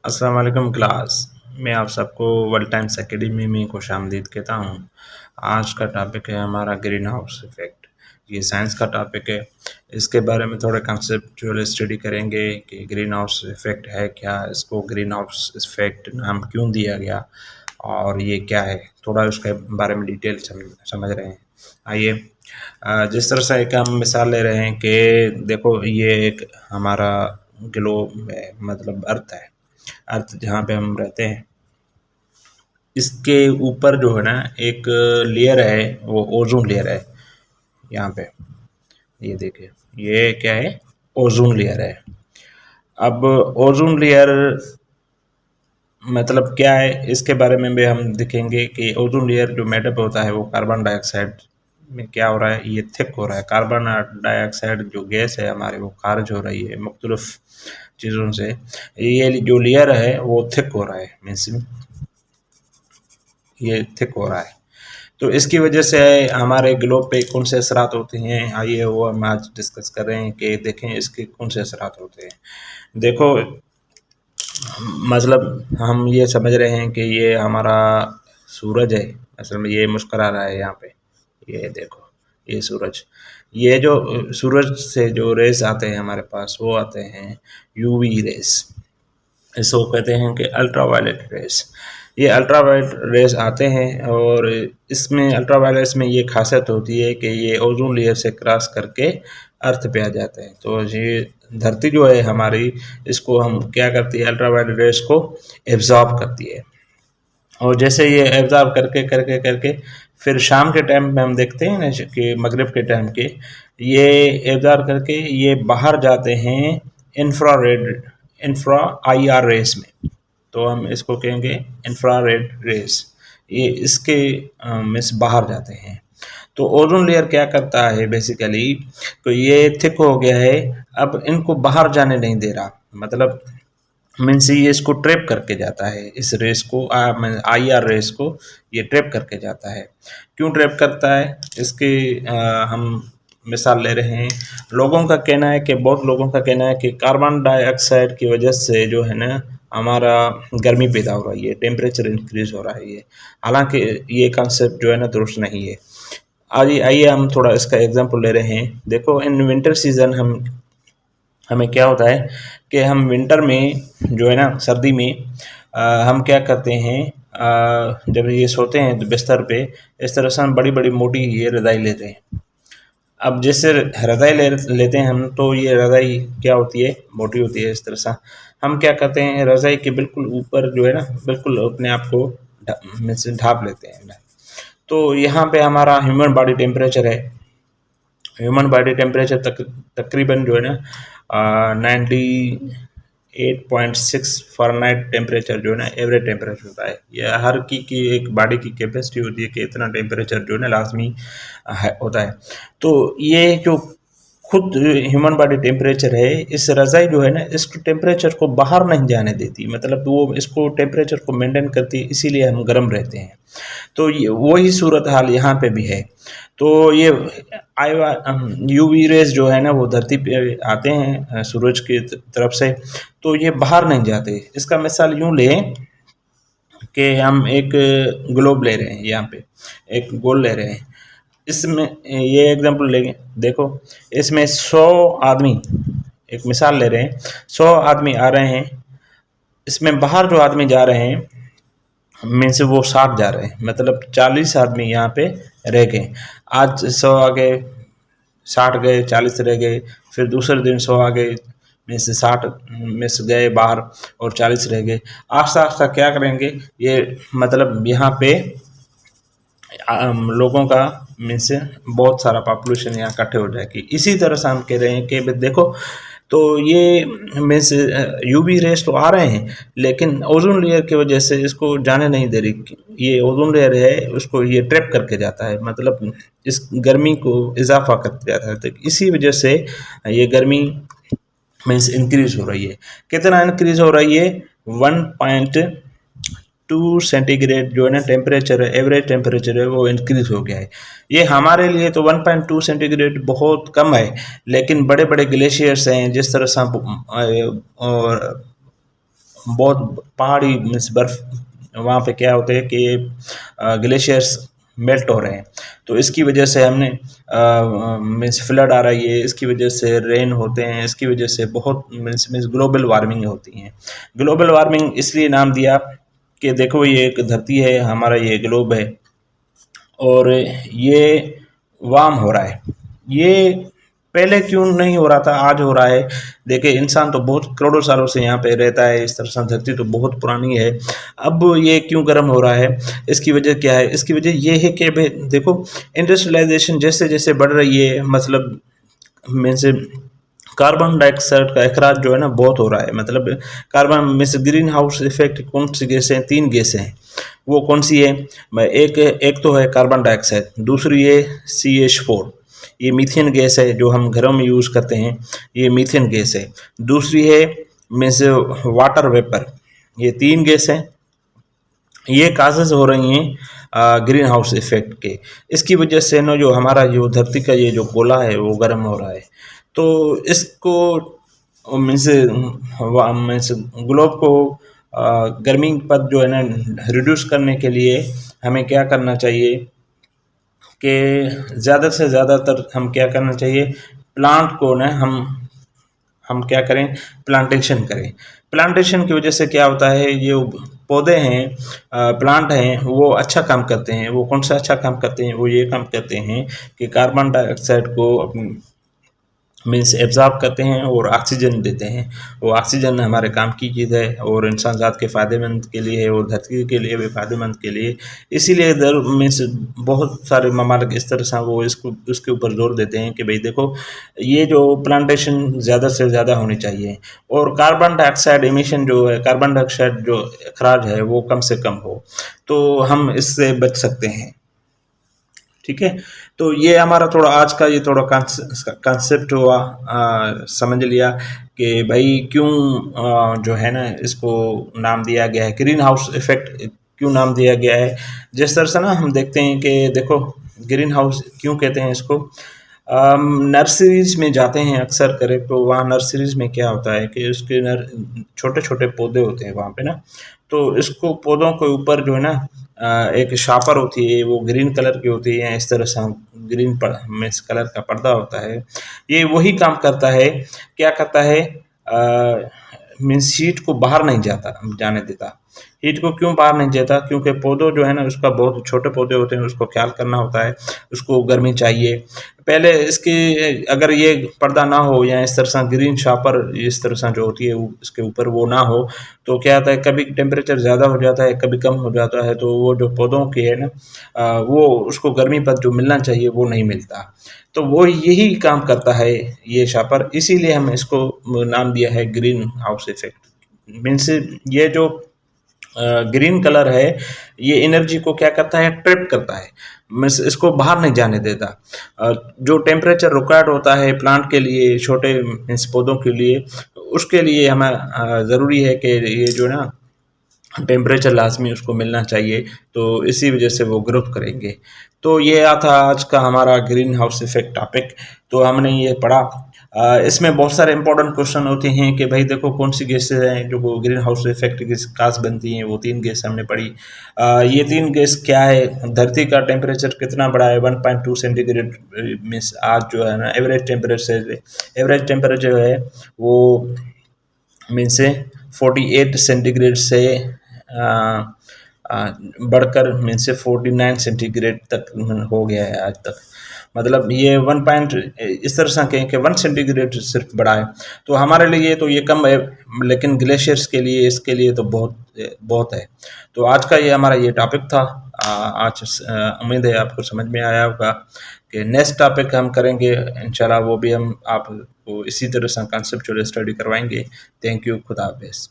अस्सलाम वालेकुम क्लास। मैं आप सबको वर्ल्ड टाइम्स एकेडमी में खुशामदीद कहता हूँ। आज का टॉपिक है हमारा ग्रीन हाउस इफ़ेक्ट। ये साइंस का टॉपिक है। इसके बारे में थोड़ा कंसेप्चुअल स्टडी करेंगे कि ग्रीन हाउस इफ़ेक्ट है क्या, इसको ग्रीन हाउस इफ़ेक्ट नाम क्यों दिया गया और ये क्या है, थोड़ा उसके बारे में डिटेल समझ रहे हैं। आइए, जिस तरह से एक हम मिसाल ले रहे हैं कि देखो ये एक हमारा ग्लोब है, मतलब अर्थ है। अर्थ जहाँ पे हम रहते हैं, इसके ऊपर जो है ना एक लेयर है, वो ओजोन लेयर है। यहाँ पे ये देखिए, ये क्या है, ओजोन लेयर है। अब ओजोन लेयर मतलब क्या है, इसके बारे में भी हम देखेंगे कि ओजोन लेयर जो मेडअप होता है वो कार्बन डाइऑक्साइड में क्या हो रहा है, ये थिक हो रहा है। कार्बन डाइऑक्साइड जो गैस है हमारी, वो खारिज हो रही है मुख्तलिफ चीज़ों से। ये जो लेयर है वो थिक हो रहा है, मीन्स ये थिक हो रहा है। तो इसकी वजह से हमारे ग्लोब पे कौन से असरात होते हैं, आइए वो हम आज डिस्कस कर रहे हैं कि देखें इसके कौन से असरात होते हैं। देखो, मतलब हम ये समझ रहे हैं कि ये हमारा सूरज है, असल में ये मुस्कुरा रहा है यहाँ पे। ये देखो, ये सूरज, ये जो सूरज से जो रेस आते हैं हमारे पास, वो आते हैं यूवी रेस। इसको कहते हैं कि अल्ट्रा वायलेट रेस। ये अल्ट्रा वायलेट रेस आते हैं और इसमें अल्ट्रा वायलेट्स में ये खासियत होती है कि ये ओजोन लेयर से क्रॉस करके अर्थ पे आ जाते हैं। तो ये धरती जो है हमारी, इसको हम क्या करती है, अल्ट्रा वायलेट रेस को एब्जॉर्ब करती है। और जैसे ये एब्जॉर्ब करके करके करके फिर शाम के टाइम में हम देखते हैं ना कि मगरिब के टाइम के, ये एब्जॉर्ब करके ये बाहर जाते हैं infrared, infra I R rays में। तो हम इसको कहेंगे इंफ्रारेड रेस। ये इसके मिस बाहर जाते हैं। तो ओजोन लेयर क्या करता है बेसिकली, तो ये थिक हो गया है, अब इनको बाहर जाने नहीं दे रहा। मतलब मीन्स ये इसको ट्रैप करके जाता है, इस रेस को, आई आर रेस को ये ट्रैप करके जाता है। क्यों ट्रैप करता है, इसके हम मिसाल ले रहे हैं। लोगों का कहना है कि, बहुत लोगों का कहना है कि कार्बन डाइऑक्साइड की वजह से जो है ना हमारा गर्मी पैदा हो रही है, टेम्परेचर इंक्रीज हो रहा है। ये हालांकि ये कंसेप्ट जो है ना दुरुस्त नहीं है। आइए आइए हम थोड़ा इसका एग्जांपल ले रहे हैं। देखो, इन विंटर सीजन हमें क्या होता है कि हम विंटर में जो है ना, सर्दी में हम क्या करते हैं, जब ये सोते हैं तो बिस्तर पे, इस तरह से हम बड़ी बड़ी मोटी ये रज़ाई लेते हैं। अब जैसे रज़ाई लेते हैं हम, तो ये रज़ाई क्या होती है, मोटी होती है। इस तरह से हम क्या करते हैं, रज़ाई के बिल्कुल ऊपर जो है ना, बिल्कुल अपने आप को ढाँप लेते हैं। तो यहाँ पे हमारा ह्यूमन बॉडी टेम्परेचर है। ह्यूमन बॉडी टेम्परेचर तकरीबन जो है ना 98.6 फ़ारेनहाइट टेम्परेचर जो है ना एवरेज टेम्परेचर होता है। यह हर की एक बॉडी की कैपेसिटी होती है कि इतना टेम्परेचर जो है ना लाजमी होता है। तो ये जो खुद ह्यूमन बॉडी टेम्परेचर है, इस रज़ाई जो है ना इसको टेम्परेचर को बाहर नहीं जाने देती, मतलब वो इसको टेम्परेचर को मेंटेन करती है, इसीलिए हम गर्म रहते हैं। तो ये वही सूरत हाल यहाँ पे भी है। तो ये यूवी रेज जो है ना वो धरती पे आते हैं सूरज की तरफ से, तो ये बाहर नहीं जाते। इसका मिसाल यूँ लें कि हम एक ग्लोब ले रहे हैं, यहाँ पे एक गोल ले रहे हैं। इसमें ये एग्जांपल लेंगे, देखो इसमें 100 आदमी, एक मिसाल ले रहे हैं, 100 आदमी आ रहे हैं। इसमें बाहर जो आदमी जा रहे हैं में से वो 60 जा रहे हैं, मतलब 40 आदमी यहाँ पे रह गए। आज 100 आ गए, 60 गए, 40 रह गए। फिर दूसरे दिन 100 आ गए, में से 60 में से गए बाहर और 40 रह गए। आस्ता आस्ता क्या करेंगे ये, मतलब यहाँ पे लोगों का मीन्स बहुत सारा पॉपुलेशन यहाँ इकट्ठे हो जाएगी। इसी तरह से हम कह रहे हैं कि देखो, तो ये मीन्स यूवी रेस तो आ रहे हैं, लेकिन ओजोन लेयर की वजह से इसको जाने नहीं दे रही। ये ओजोन लेयर है, उसको ये ट्रैप करके जाता है, मतलब इस गर्मी को इजाफा करते जाता है। तो इसी वजह से ये गर्मी मीन्स इंक्रीज हो रही है। कितना इंक्रीज हो रही है, 1.2 सेंटीग्रेड जो है ना टेम्परेचर है, एवरेज टेम्परेचर है, वो इंक्रीज हो गया है। ये हमारे लिए तो 1.2 सेंटीग्रेड बहुत कम है, लेकिन बड़े बड़े ग्लेशियर्स हैं, जिस तरह से और बहुत पहाड़ी मीन्स बर्फ़ वहाँ पे क्या होते हैं कि ग्लेशियर्स मेल्ट हो रहे हैं, तो इसकी वजह से हमने मीन्स फ्लड आ रही है, इसकी वजह से रेन होते हैं, इसकी वजह से बहुत मीन्स ग्लोबल वार्मिंग होती है। ग्लोबल वार्मिंग इसलिए नाम दिया कि देखो ये एक धरती है, हमारा ये ग्लोब है और ये वार्म हो रहा है। ये पहले क्यों नहीं हो रहा था, आज हो रहा है। देखिए इंसान तो बहुत करोड़ों सालों से यहाँ पे रहता है, इस तरह से धरती तो बहुत पुरानी है। अब ये क्यों गर्म हो रहा है, इसकी वजह क्या है? इसकी वजह ये है कि भाई देखो इंडस्ट्रियलाइजेशन जैसे जैसे बढ़ रही है, मतलब मीन्स कार्बन डाइऑक्साइड का अखराज जो है ना बहुत हो रहा है। मतलब carbon means green house effect कौन सी गैसें हैं? 3 गैसें हैं। वो कौन सी है? एक एक तो है कार्बन डाइऑक्साइड, दूसरी है CH4, ये मीथेन गैस है जो हम घरों में यूज़ करते हैं, ये मीथेन गैस है। दूसरी है मीन्स वाटर वेपर, ये 3 गैस हैं। ये काजेज़ हो रही हैं ग्रीन हाउस इफेक्ट के। इसकी वजह से ना जो हमारा जो धरती का ये जो गोला है वो गर्म हो रहा है। तो इसको मीन्स मीन्स ग्लोब को गर्मी पर जो है ना रिड्यूस करने के लिए हमें क्या करना चाहिए कि ज़्यादा से ज़्यादातर हम क्या करना चाहिए, प्लांट को ना हम क्या करें, प्लांटेशन करें। प्लांटेशन की वजह से क्या होता है, ये पौधे हैं प्लांट हैं वो अच्छा काम करते हैं। वो कौन सा अच्छा काम करते हैं? वो ये काम करते हैं कि कार्बन डाइऑक्साइड को मीन्स एब्जॉर्ब करते हैं और ऑक्सीजन देते हैं। वो ऑक्सीजन हमारे काम की चीज़ है और इंसान ज़ात के फ़ायदेमंद के लिए है और धरती के लिए भी फ़ायदेमंद के लिए। इसीलिए इधर मीन्स बहुत सारे ममालिक इस तरह से वो इसको उसके ऊपर जोर देते हैं कि भाई देखो ये जो प्लांटेशन ज़्यादा से ज़्यादा होनी चाहिए और कार्बन डाइऑक्साइड एमिशन जो है, कार्बन डाइऑक्साइड जो अखराज है वो कम से कम हो, तो हम इससे बच सकते हैं। ठीक है, तो ये हमारा थोड़ा आज का ये थोड़ा कॉन्सेप्ट हुआ, समझ लिया कि भाई क्यों जो है ना इसको नाम दिया गया है, ग्रीन हाउस इफेक्ट क्यों नाम दिया गया है। जिस तरह से ना हम देखते हैं कि देखो ग्रीन हाउस क्यों कहते हैं इसको, नर्सरीज में जाते हैं अक्सर करें तो वहाँ नर्सरीज में क्या होता है कि उसके छोटे छोटे पौधे होते हैं वहाँ पे ना, तो इसको पौधों के ऊपर जो है ना एक शापर होती है, वो ग्रीन कलर की होती है, इस तरह से ग्रीन मिक्स कलर का पर्दा होता है। ये वही काम करता है, क्या करता है, मीन्स हीट को बाहर नहीं जाने देता। हीट को क्यों बाहर नहीं जाता? क्योंकि पौधों जो है ना उसका बहुत छोटे पौधे होते हैं, उसको ख्याल करना होता है, उसको गर्मी चाहिए। पहले इसकी अगर ये पर्दा ना हो या इस तरह से ग्रीन शापर इस तरह से जो होती है इसके ऊपर वो ना हो, तो क्या होता है कभी टेम्परेचर ज़्यादा हो जाता है, कभी कम हो जाता है, तो वो जो पौधों की है ना वो उसको गर्मी पर जो मिलना चाहिए वो नहीं मिलता। तो वो यही काम करता है ये शापर, इसीलिए हम इसको नाम दिया है ग्रीन हाउस इफेक्ट। मीन्स ये जो ग्रीन कलर है ये एनर्जी को क्या करता है, ट्रैप करता है, मीन्स इसको बाहर नहीं जाने देता। जो टेम्परेचर रिक्वायर्ड होता है प्लांट के लिए, छोटे मीन्स पौधों के लिए, उसके लिए हमें ज़रूरी है कि ये जो ना टेम्परेचर लाजमी उसको मिलना चाहिए, तो इसी वजह से वो ग्रोथ करेंगे। तो ये था आज का हमारा ग्रीन हाउस इफेक्ट टॉपिक। तो हमने ये पढ़ा, इसमें बहुत सारे इंपॉर्टेंट क्वेश्चन होते हैं कि भाई देखो कौन सी गैसें हैं जो ग्रीन हाउस इफेक्ट की कास बनती हैं। वो 3 गैस हमने पढ़ी। ये 3 गैस क्या है? धरती का टेम्परेचर कितना बढ़ा है? 1.2 सेंटीग्रेड मीन्स आज जो है ना एवरेज टेम्परेचर है वो मीन्स 48 सेंटीग्रेड से बढ़कर मीन्स 49 सेंटीग्रेड तक हो गया है आज तक। मतलब ये 1 पॉइंट इस तरह से कहें कि 1 सेंटीग्रेड सिर्फ बढ़ा है, तो हमारे लिए तो ये कम है, लेकिन ग्लेशियर्स के लिए इसके लिए तो बहुत है। तो आज का ये हमारा ये टॉपिक था। आज उम्मीद है आपको समझ में आया होगा कि नेक्स्ट टॉपिक हम करेंगे इंशाल्लाह, वो भी हम आपको इसी तरह से कंसेप्चुअल स्टडी करवाएंगे। थैंक यू, खुदा हाफिज़।